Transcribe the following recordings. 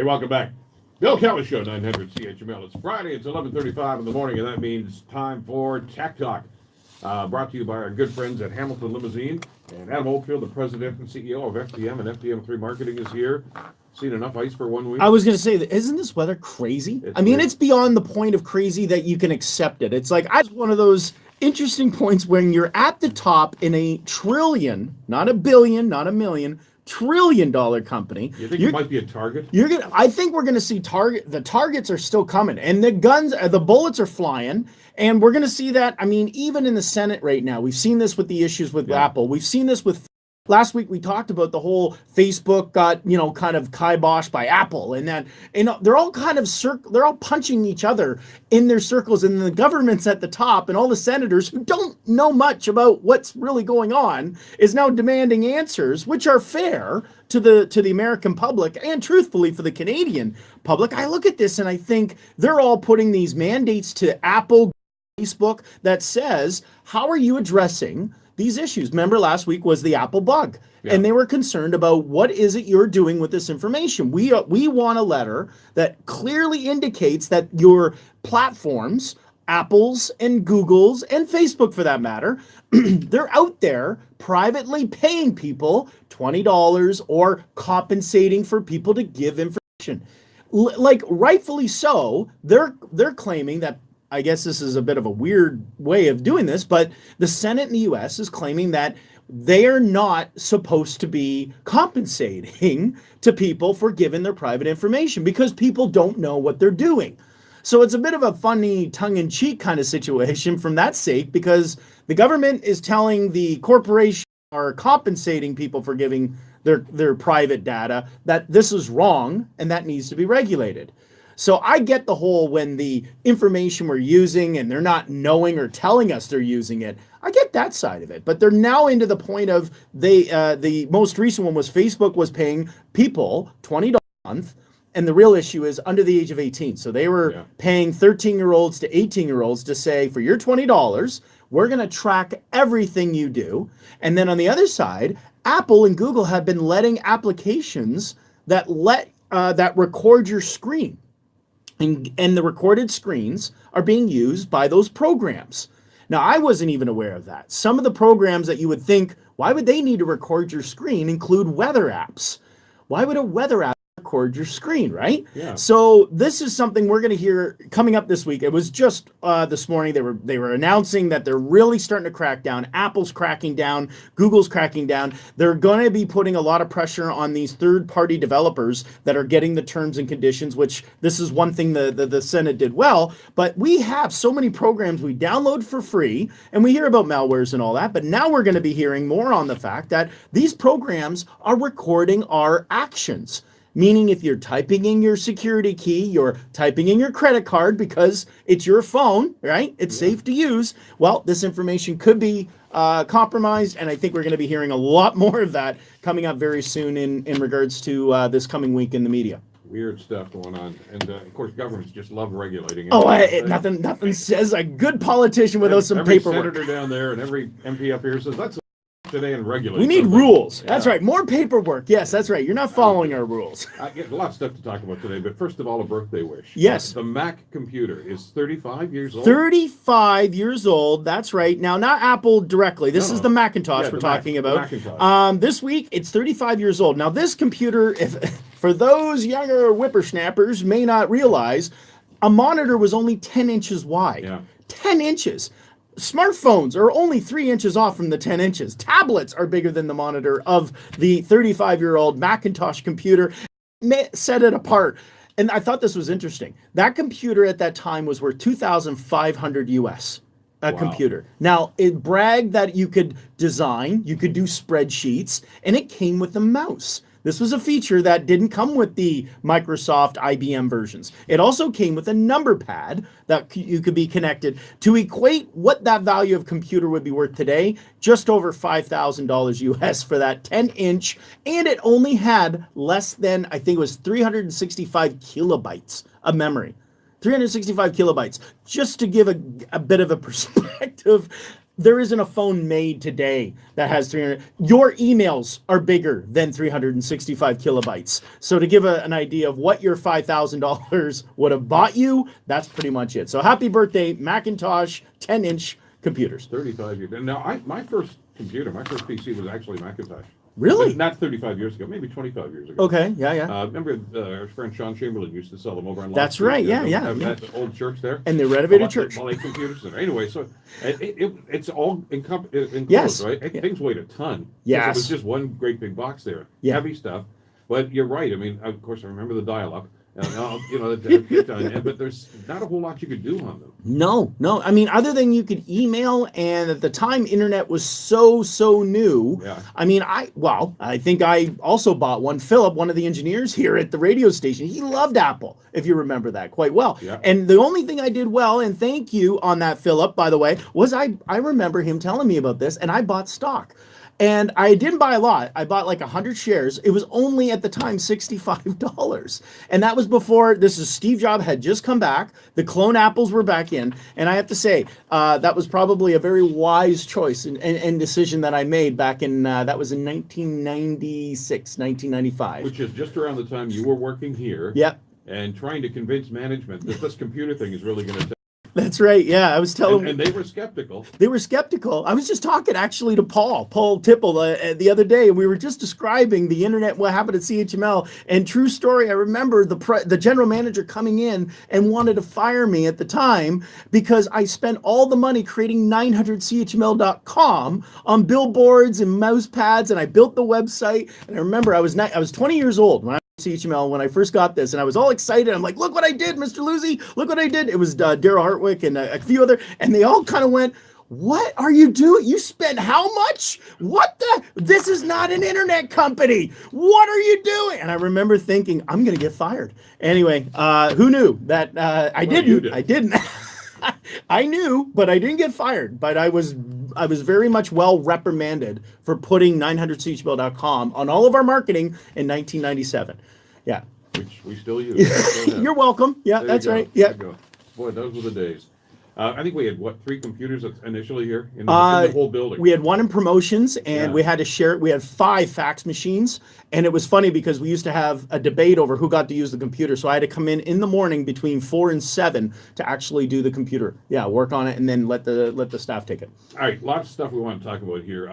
Hey, welcome back. Bill Kelly Show, 900 CHML. It's Friday. It's 11:35 in the morning, and that means time for Tech Talk. Brought to you by our good friends at Hamilton Limousine. And Adam Oldfield, the president and CEO of FPM and FPM3 Marketing, is here. Seen enough ice for 1 week? I was going to say, isn't this weather crazy? It's beyond the point of crazy that you can accept it. It's like, one of those interesting points when you're at the top in a trillion, not a billion, not a million, trillion-dollar company. You think it might be a target? I think we're gonna see the targets are still coming, and the bullets are flying, and we're gonna see that. Even in the Senate right now, we've seen this with the issues with Apple. We've seen this with last week. We talked about the whole Facebook got kind of kiboshed by Apple, and that they're all kind of they're all punching each other in their circles, and the government's at the top, and all the senators who don't know much about what's really going on is now demanding answers, which are fair to the American public and truthfully for the Canadian public. I look at this and I think they're all putting these mandates to Apple, Facebook that says, how are you addressing these issues? Remember last week was the Apple bug, and they were concerned about what is it you're doing with this information. We want a letter that clearly indicates that your platforms, Apple's and Google's and Facebook for that matter, they're out there privately paying people $20 or compensating for people to give information. Like rightfully so, they're claiming that. I guess this is a bit of a weird way of doing this, but the Senate in the U.S. is claiming that they are not supposed to be compensating to people for giving their private information because people don't know what they're doing. So it's a bit of a funny tongue-in-cheek kind of situation from that sake because the government is telling the corporation are compensating people for giving their private data that this is wrong and that needs to be regulated. So I get the whole when the information we're using and they're not knowing or telling us they're using it. I get that side of it. But they're now into the point of the most recent one was Facebook was paying people $20 a month. And the real issue is under the age of 18. So they were paying 13-year-olds to 18-year-olds to say, for your $20, we're going to track everything you do. And then on the other side, Apple and Google have been letting applications that record your screen. And the recorded screens are being used by those programs. Now, I wasn't even aware of that. Some of the programs that you would think, why would they need to record your screen, include weather apps? Why would a weather app record your screen, right? Yeah. So this is something we're going to hear coming up this week. It was just this morning they were announcing that they're really starting to crack down. Apple's cracking down. Google's cracking down. They're going to be putting a lot of pressure on these third-party developers that are getting the terms and conditions, which this is one thing the Senate did well. But we have so many programs we download for free, and we hear about malwares and all that. But now we're going to be hearing more on the fact that these programs are recording our actions. Meaning if you're typing in your security key, you're typing in your credit card because it's your phone, right? It's safe to use. Well, this information could be compromised, and I think we're going to be hearing a lot more of that coming up very soon in regards to this coming week in the media. Weird stuff going on. And, of course, governments just love regulating. Nothing says a good politician without some paperwork. Every senator down there and every MP up here says, that's today and regulate. We need rules. That's right. More paperwork. Yes, that's right. You're not following our rules. I get a lot of stuff to talk about today, but first of all, a birthday wish. Yes. The Mac computer is 35 years old. 35 years old. That's right. Now, not Apple directly. This is the Macintosh we're talking about. This week, it's 35 years old. Now, this computer, for those younger whippersnappers may not realize, a monitor was only 10 inches wide. Yeah. 10 inches. Smartphones are only 3 inches off from the 10 inches. Tablets are bigger than the monitor of the 35-year-old Macintosh computer. Set it apart. And I thought this was interesting. That computer at that time was worth $2,500 US. Computer. Now, it bragged that you could design, you could do spreadsheets, and it came with a mouse. This was a feature that didn't come with the Microsoft IBM versions. It also came with a number pad that you could be connected to equate what that value of computer would be worth today, just over $5,000 US for that 10-inch, and it only had less than, I think it was 365 kilobytes of memory. 365 kilobytes. Just to give a bit of a perspective, there isn't a phone made today that has 300. Your emails are bigger than 365 kilobytes. So to give an idea of what your $5,000 would have bought you, that's pretty much it. So happy birthday, Macintosh 10-inch computers. 35 years. Now, my first computer, my first PC was actually Macintosh. Really? But not 35 years ago, maybe 25 years ago. Okay, yeah. Remember our friend Sean Chamberlain used to sell them over on That's right, yeah. At the old church there. And they renovated church. Malay computers. Anyway, so it's all enclosed, Yes. right? Things weighed a ton. Yes. It was just one great big box there. Yeah. Heavy stuff. But you're right. I mean, of course, I remember the dial-up. But there's not a whole lot you could do on them. No. I mean, other than you could email, and at the time, internet was so new. Yeah. I mean, I think I also bought one. Philip, one of the engineers here at the radio station, he loved Apple, if you remember that quite well. Yeah. And the only thing I did well, and thank you on that, Philip, by the way, was I remember him telling me about this, and I bought stock. And I didn't buy a lot. I bought like 100 shares. It was only at the time $65. And that was before, Steve Jobs had just come back. The clone apples were back in. And I have to say, that was probably a very wise choice and decision that I made back in, that was in 1996, 1995. Which is just around the time you were working here. Yep. And trying to convince management that this computer thing is really going to. That's right. Yeah, I was telling. And they were skeptical. They were skeptical. I was just talking actually to Paul Tipple the other day, and we were just describing the internet, what happened at CHML. And true story, I remember the general manager coming in and wanted to fire me at the time because I spent all the money creating 900chml.com on billboards and mouse pads, and I built the website. And I remember I was 20 years old when CHML when I first got this, and I was all excited. I'm like, look what I did, Mr. Lucy, look what I did. It was Daryl Hartwick and a few other, and they all kind of went, what are you doing? You spent how much? This is not an internet company. What are you doing? And I remember thinking, I'm going to get fired. Anyway, who knew that I didn't. I didn't. I knew, but I didn't get fired. But I was very much well reprimanded for putting 900chml.com on all of our marketing in 1997. Yeah. Which we still use. You're welcome. Yeah, that's right. Yeah. Boy, those were the days. I think we had, 3 computers initially here in the whole building? We had one in promotions, and we had to share it. We had 5 fax machines, and it was funny because we used to have a debate over who got to use the computer. So I had to come in the morning between 4 and 7 to actually do the computer. Yeah, work on it, and then let the staff take it. All right, lots of stuff we want to talk about here.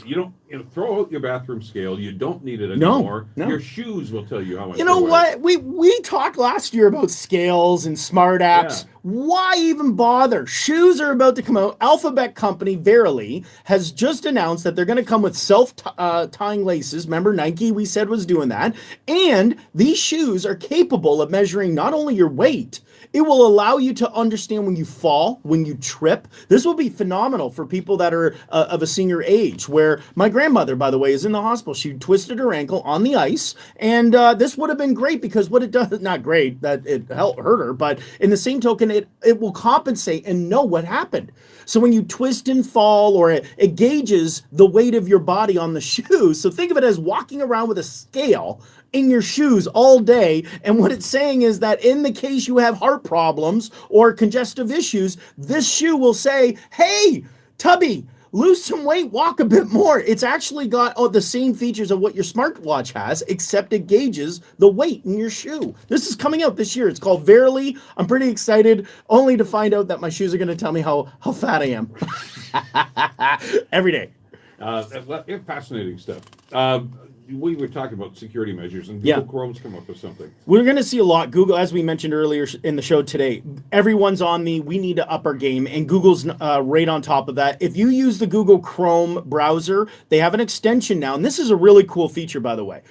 You don't throw out your bathroom scale. You don't need it anymore. No. Your shoes will tell you how much. You know what? We talked last year about scales and smart apps. Yeah. Why even bother? Shoes are about to come out. Alphabet company, Verily, has just announced that they're going to come with self-tying laces. Remember, Nike, we said, was doing that. And these shoes are capable of measuring not only your weight, it will allow you to understand when you fall, when you trip. This will be phenomenal for people that are of a senior age, where my grandmother, by the way, is in the hospital. She twisted her ankle on the ice, and this would have been great because what it does, not great that it hurt her, but in the same token, it will compensate and know what happened. So when you twist and fall, or it gauges the weight of your body on the shoes. So think of it as walking around with a scale in your shoes all day. And what it's saying is that in the case you have heart problems or congestive issues, this shoe will say, hey, Tubby, lose some weight, walk a bit more. It's actually got the same features of what your smartwatch has, except it gauges the weight in your shoe. This is coming out this year. It's called Verily. I'm pretty excited, only to find out that my shoes are going to tell me how fat I am. Every day. Fascinating stuff. We were talking about security measures, and Google Chrome's come up with something. We're going to see a lot. Google, as we mentioned earlier in the show today, everyone's on we need to up our game, and Google's right on top of that. If you use the Google Chrome browser, they have an extension now, and this is a really cool feature, by the way.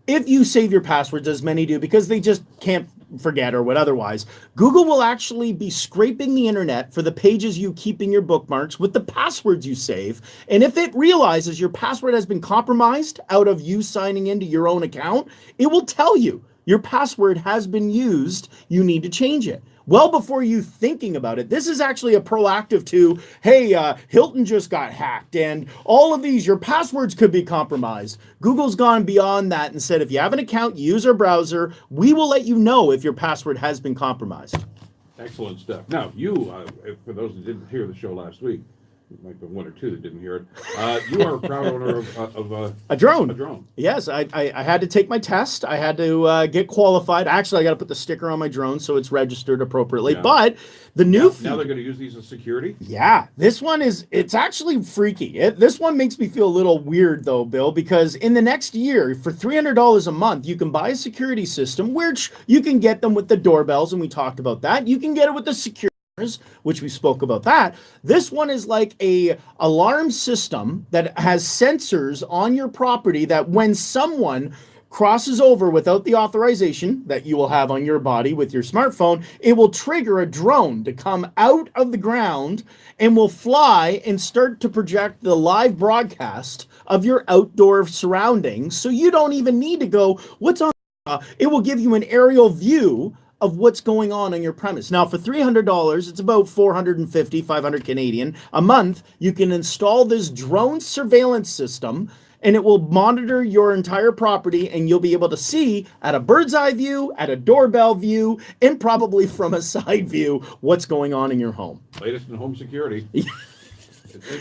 If you save your passwords, as many do, because they just can't forget or what otherwise, Google will actually be scraping the internet for the pages you keep in your bookmarks with the passwords you save. And if it realizes your password has been compromised out of you signing into your own account, it will tell you your password has been used. You need to change it. Well before you thinking about it. This is actually a proactive to, hey, Hilton just got hacked, and all of these, your passwords could be compromised. Google's gone beyond that and said, if you have an account, use our browser. We will let you know if your password has been compromised. Excellent stuff. Now, you, for those that didn't hear the show last week, might be one or two that didn't hear it. You are a proud owner of A drone. A drone. Yes, I had to take my test. I had to get qualified. Actually, I got to put the sticker on my drone so it's registered appropriately. Yeah. But the new Now they're going to use these as security? yeah, this one it's actually freaky. This one makes me feel a little weird though, Bill, because in the next year, for $300 a month, you can buy a security system, which you can get them with the doorbells, and we talked about that. You can get it with the security, which we spoke about that. This one is like a alarm system that has sensors on your property that when someone crosses over without the authorization that you will have on your body with your smartphone, it will trigger a drone to come out of the ground and will fly and start to project the live broadcast of your outdoor surroundings. So you don't even need to go, what's on? It will give you an aerial view of what's going on your premise. Now, for $300, it's about 450, 500 Canadian a month. You can install this drone surveillance system, and it will monitor your entire property, and you'll be able to see at a bird's eye view, at a doorbell view, and probably from a side view what's going on in your home. Latest in home security.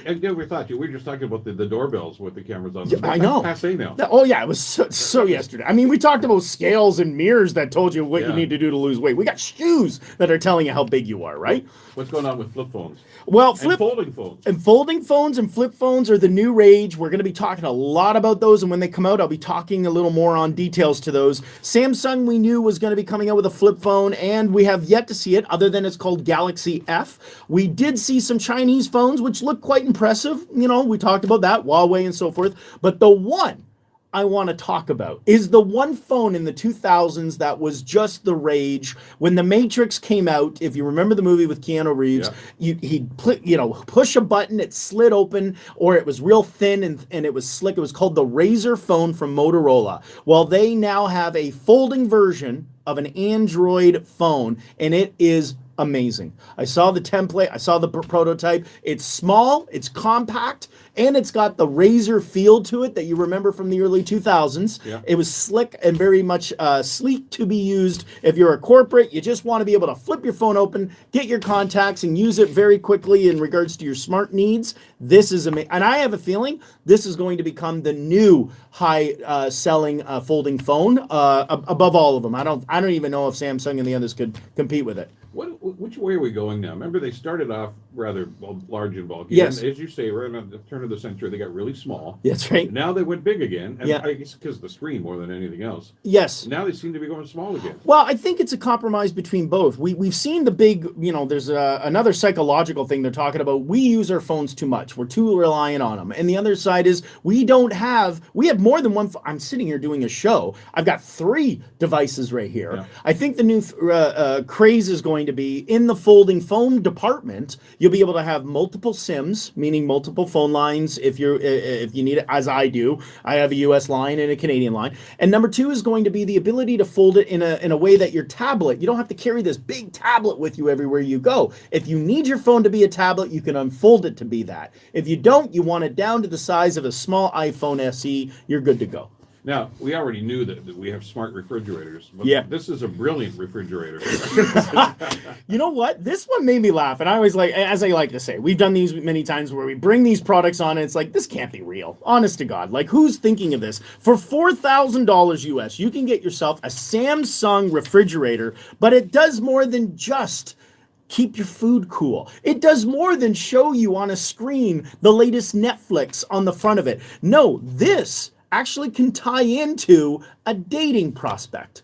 And we thought we were just talking about the doorbells with the cameras on them. I know. Passe now. Oh yeah, it was so yesterday. I mean, we talked about scales and mirrors that told you what you need to do to lose weight. We got shoes that are telling you how big you are, right? What's going on with flip phones? Well, and folding phones. And folding phones and flip phones are the new rage. We're going to be talking a lot about those, and when they come out, I'll be talking a little more on details to those. Samsung, we knew, was going to be coming out with a flip phone, and we have yet to see it, other than it's called Galaxy F. We did see some Chinese phones, which look quite impressive. You know, we talked about that, Huawei and so forth. But the one I want to talk about is the one phone in the 2000s that was just the rage. When The Matrix came out, if you remember the movie with Keanu Reeves, he'd push a button, it slid open, or it was real thin and it was slick. It was called the Razr phone from Motorola. Well, they now have a folding version of an Android phone, and it is amazing. I saw the template, I saw the prototype. It's small, it's compact, and it's got the Razr feel to it that you remember from the early 2000s. Yeah. It was slick and very much sleek to be used. If you're a corporate, you just want to be able to flip your phone open, get your contacts, and use it very quickly in regards to your smart needs. This is amazing. And I have a feeling this is going to become the new high selling folding phone above all of them. I don't even know if Samsung and the others could compete with it. Which way are we going now? Remember, they started off rather large and bulky. Yes. And as you say, right at the turn of the century, they got really small. That's right. Now they went big again. And Yeah. I guess because of the screen more than anything else. Yes. Now they seem to be going small again. Well, I think it's a compromise between both. We've seen the big, there's another psychological thing they're talking about. We use our phones too much. We're too reliant on them. And the other side is we have more than one. I'm sitting here doing a show. I've got 3 devices right here. Yeah. I think the new craze is going to be in the folding phone department. You'll be able to have multiple SIMs, meaning multiple phone lines if you need it, as I do. I have a US line and a Canadian line. And number 2 is going to be the ability to fold it in a way that your tablet, you don't have to carry this big tablet with you everywhere you go. If you need your phone to be a tablet, you can unfold it to be that. If you don't, you want it down to the size of a small iPhone SE, you're good to go. Now, we already knew that we have smart refrigerators, but Yeah. this is a brilliant refrigerator. You know what? This one made me laugh. And I always as I like to say, we've done these many times where we bring these products on and it's like, this can't be real. Honest to God. Like, who's thinking of this? For $4,000 US, you can get yourself a Samsung refrigerator, but it does more than just keep your food cool. It does more than show you on a screen the latest Netflix on the front of it. No, this actually can tie into a dating prospect.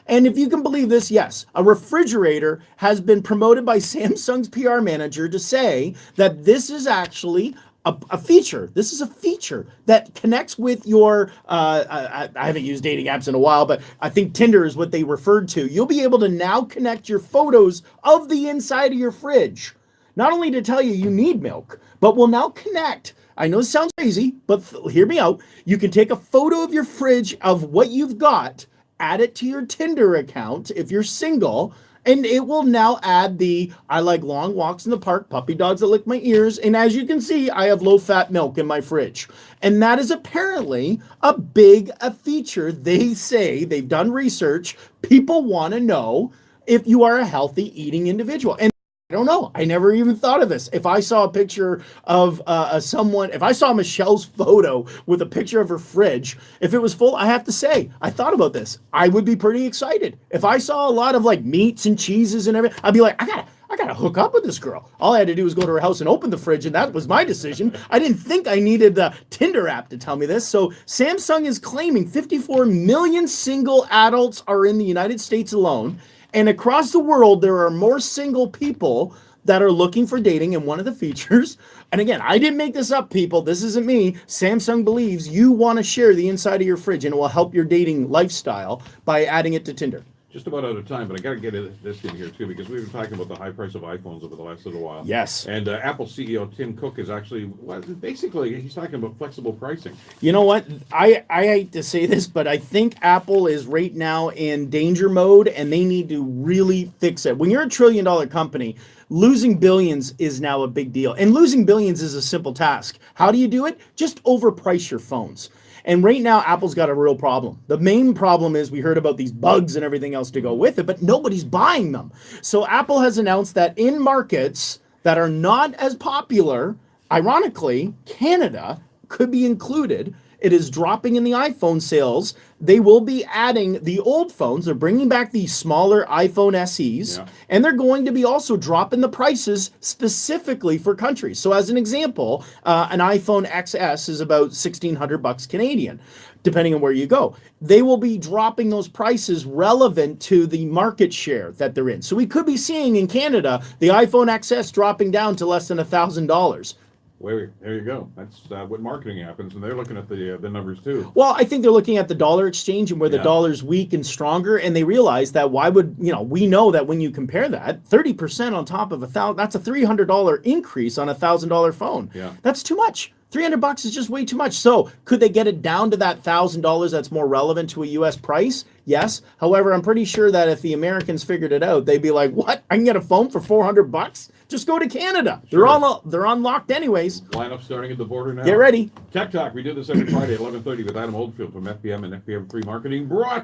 And if you can believe this, yes, a refrigerator has been promoted by Samsung's PR manager to say that this is actually a feature. This is a feature that connects with your, I haven't used dating apps in a while, but I think Tinder is what they referred to. You'll be able to now connect your photos of the inside of your fridge. Not only to tell you need milk, but will now connect. I know this sounds crazy, but hear me out. You can take a photo of your fridge of what you've got, add it to your Tinder account if you're single, and it will now add I like long walks in the park, puppy dogs that lick my ears, and as you can see, I have low-fat milk in my fridge. And that is apparently a feature. They say, they've done research, people want to know if you are a healthy eating individual. And don't know. I never even thought of this. If I saw a picture of someone, if I saw Michelle's photo with a picture of her fridge, if it was full, I have to say, I thought about this. I would be pretty excited. If I saw a lot of like meats and cheeses and everything, I'd be like, I gotta hook up with this girl. All I had to do was go to her house and open the fridge, and that was my decision. I didn't think I needed the Tinder app to tell me this. So Samsung is claiming 54 million single adults are in the United States alone. And across the world, there are more single people that are looking for dating. And one of the features, and again, I didn't make this up, people. This isn't me. Samsung believes you want to share the inside of your fridge, and it will help your dating lifestyle by adding it to Tinder. Just about out of time, but I got to get this in here too, because we've been talking about the high price of iPhones over the last little while. Yes. And Apple CEO Tim Cook is actually, well, basically, he's talking about flexible pricing. You know what? I hate to say this, but I think Apple is right now in danger mode, and they need to really fix it. When you're a $1 trillion company, losing billions is now a big deal. And losing billions is a simple task. How do you do it? Just overprice your phones. And right now, Apple's got a real problem. The main problem is we heard about these bugs and everything else to go with it, but nobody's buying them. So Apple has announced that in markets that are not as popular, ironically, Canada could be included. It is dropping in the iPhone sales. They will be adding the old phones. They're bringing back the smaller iPhone SEs, and they're going to be also dropping the prices specifically for countries. So as an example, an iPhone XS is about $1,600 Canadian, depending on where you go. They will be dropping those prices relevant to the market share that they're in. So we could be seeing in Canada, the iPhone XS dropping down to less than $1,000. Wait, there you go. That's what marketing happens, and they're looking at the numbers too. Well, I think they're looking at the dollar exchange and where the dollar's weak and stronger, and they realize that we know that when you compare that, 30% on top of $1,000, that's a $300 increase on a $1,000 phone. Yeah. That's too much. $300 is just way too much. So could they get it down to that $1,000 that's more relevant to a U.S. price? Yes. However, I'm pretty sure that if the Americans figured it out, they'd be like, what? I can get a phone for $400? Just go to Canada. Sure. They're unlocked anyways. Lineup starting at the border now. Get ready. Tech Talk, we do this every Friday at 11:30 with Adam Oldfield from FBM and FBM Free Marketing. Brought